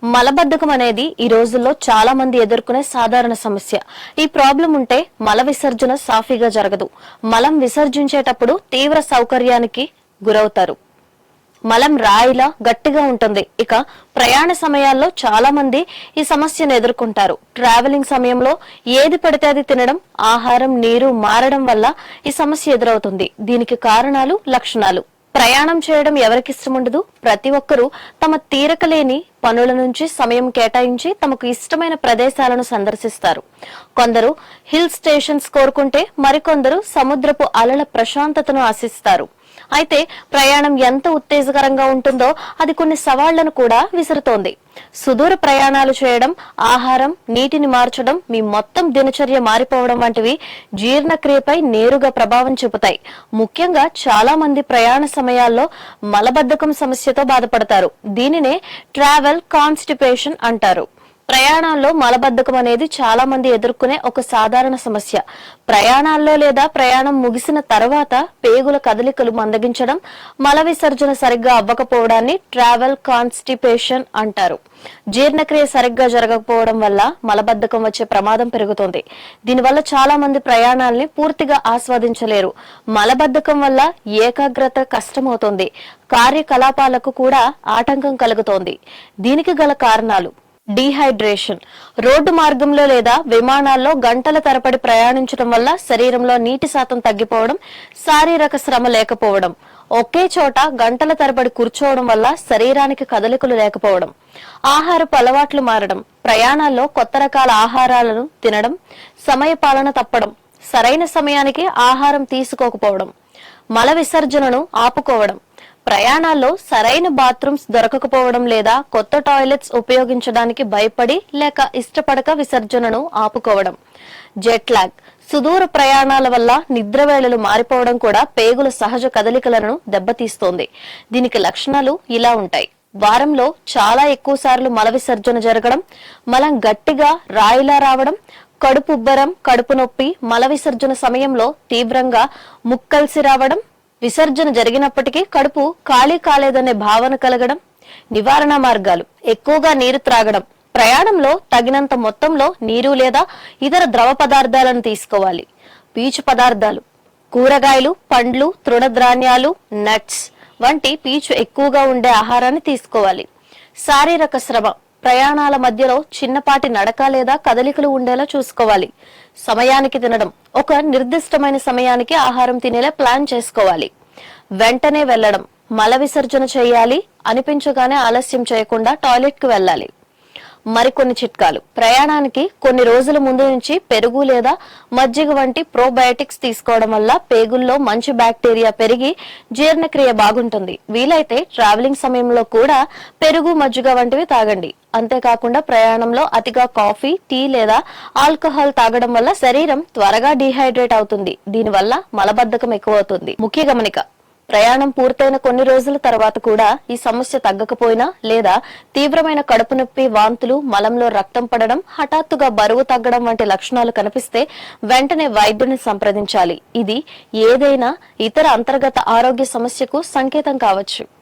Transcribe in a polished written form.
మలబద్ధకం అనేది ఈ రోజుల్లో చాలా మంది ఎదుర్కొనే సాధారణ సమస్య. ఈ ప్రాబ్లం ఉంటే మల విసర్జన సాఫీగా జరగదు. మలం విసర్జించేటప్పుడు తీవ్ర సౌకర్యానికి గురవుతారు. మలం రాయిలా గట్టిగా ఉంటుంది. ఇక ప్రయాణ సమయాల్లో చాలా మంది ఈ సమస్యను ఎదుర్కొంటారు. ట్రావెలింగ్ సమయంలో ఏది పడితే అది తినడం, ఆహారం, నీరు మారడం వల్ల ఈ సమస్య ఎదురవుతుంది. దీనికి కారణాలు, లక్షణాలు. ప్రయాణం చేయడం ఎవరికి ఇష్టం ఉండదు. ప్రతి ఒక్కరూ తమ తీరక లేని పనుల నుంచి సమయం కేటాయించి తమకు ఇష్టమైన ప్రదేశాలను సందర్శిస్తారు. కొందరు హిల్ స్టేషన్స్ కోరుకుంటే మరికొందరు సముద్రపు అలల ప్రశాంతతను ఆశిస్తారు. అయితే ప్రయాణం ఎంత ఉత్తేజకరంగా ఉంటుందో అది కొన్ని సవాళ్లను కూడా విసురుతోంది. సుదూర ప్రయాణాలు చేయడం, ఆహారం, నీటిని మార్చడం, మీ మొత్తం దినచర్య మారిపోవడం వంటివి జీర్ణక్రియపై నేరుగా ప్రభావం చూపుతాయి. ముఖ్యంగా చాలా మంది ప్రయాణ సమయాల్లో మలబద్ధకం సమస్యతో బాధపడతారు. దీనినే ట్రావెల్ కాన్స్టిపేషన్ అంటారు. ప్రయాణాల్లో మలబద్ధకం అనేది చాలా మంది ఎదుర్కొనే ఒక సాధారణ సమస్య. ప్రయాణాల్లో లేదా ప్రయాణం ముగిసిన తర్వాత పేగుల కదలికలు మందగించడం, మల విసర్జన సరిగ్గా అవ్వకపోవడాన్ని ట్రావెల్ కాన్స్టిపేషన్ అంటారు. జీర్ణక్రియ సరిగ్గా జరగకపోవడం వల్ల మలబద్ధకం వచ్చే ప్రమాదం పెరుగుతుంది. దీనివల్ల చాలా మంది ప్రయాణాల్ని పూర్తిగా ఆస్వాదించలేరు. మలబద్ధకం వల్ల ఏకాగ్రత కష్టమవుతుంది. కార్యకలాపాలకు కూడా ఆటంకం కలుగుతోంది. దీనికి గల కారణాలు: డీహైడ్రేషన్. రోడ్డు మార్గంలో లేదా విమానాల్లో గంటల తరబడి ప్రయాణించడం వల్ల శరీరంలో నీటి శాతం తగ్గిపోవడం, శారీరక శ్రమ లేకపోవడం, ఒకే చోట గంటల తరబడి కూర్చోవడం వల్ల శరీరానికి కదలికలు లేకపోవడం, ఆహారపు అలవాట్లు మారడం, ప్రయాణాల్లో కొత్త రకాల ఆహారాలను తినడం, సమయపాలన తప్పడం, సరైన సమయానికి ఆహారం తీసుకోకపోవడం, మల విసర్జనను ఆపుకోవడం, ప్రయాణాల్లో సరైన బాత్రూమ్స్ దొరకకపోవడం లేదా కొత్త టాయిలెట్స్ ఉపయోగించడానికి భయపడి లేక ఇష్టపడక విసర్జనను ఆపుకోవడం, జెట్ లాగ్. సుదూర ప్రయాణాల వల్ల నిద్రవేళలు మారిపోవడం కూడా పేగుల సహజ కదలికలను దెబ్బతీస్తోంది. దీనికి లక్షణాలు ఇలా ఉంటాయి: వారంలో చాలా ఎక్కువ సార్లు మల విసర్జన జరగడం, మలం గట్టిగా రాయిలా రావడం, కడుపు ఉబ్బరం, కడుపు నొప్పి, మల విసర్జన సమయంలో తీవ్రంగా ముక్కల్సి రావడం, విసర్జన జరిగినప్పటికీ కడుపు ఖాళీ కాలేదనే భావన కలగడం. నివారణ మార్గాలు: ఎక్కువగా నీరు త్రాగడం, ప్రయాణంలో తగినంత మొత్తంలో నీరు లేదా ఇతర ద్రవ పదార్థాలను తీసుకోవాలి. పీచు పదార్థాలు: కూరగాయలు, పండ్లు, తృణధాన్యాలు, నట్స్ వంటి పీచు ఎక్కువగా ఉండే ఆహారాన్ని తీసుకోవాలి. శారీరక శ్రమ: ప్రయాణాల మధ్యలో చిన్నపాటి నడక లేదా కదలికలు ఉండేలా చూసుకోవాలి. సమయానికి తినడం: ఒక నిర్దిష్టమైన సమయానికి ఆహారం తినేలా ప్లాన్ చేసుకోవాలి. వెంటనే వెళ్లడం: మల విసర్జన చేయాలి అనిపించగానే ఆలస్యం చేయకుండా టాయిలెట్ కు వెళ్లాలి. మరికొన్ని చిట్కాలు: ప్రయాణానికి కొన్ని రోజుల ముందు నుంచి పెరుగు లేదా మజ్జిగ వంటి ప్రోబయోటిక్స్ తీసుకోవడం వల్ల పేగుల్లో మంచి బ్యాక్టీరియా పెరిగి జీర్ణక్రియ బాగుంటుంది. వీలైతే ట్రావెలింగ్ సమయంలో కూడా పెరుగు, మజ్జిగ వంటివి తాగండి. అంతేకాకుండా ప్రయాణంలో అతిగా కాఫీ, టీ లేదా ఆల్కహాల్ తాగడం వల్ల శరీరం త్వరగా డీహైడ్రేట్ అవుతుంది. దీనివల్ల మలబద్ధకం ఎక్కువవుతుంది. ముఖ్య గమనిక: ప్రయాణం పూర్తయిన కొన్ని రోజుల తర్వాత కూడా ఈ సమస్య తగ్గకపోయినా లేదా తీవ్రమైన కడుపు నొప్పి, వాంతులు, మలంలో రక్తం పడడం, హఠాత్తుగా బరువు తగ్గడం వంటి లక్షణాలు కనిపిస్తే వెంటనే వైద్యుని సంప్రదించాలి. ఇది ఏదైనా ఇతర అంతర్గత ఆరోగ్య సమస్యకు సంకేతం కావచ్చు.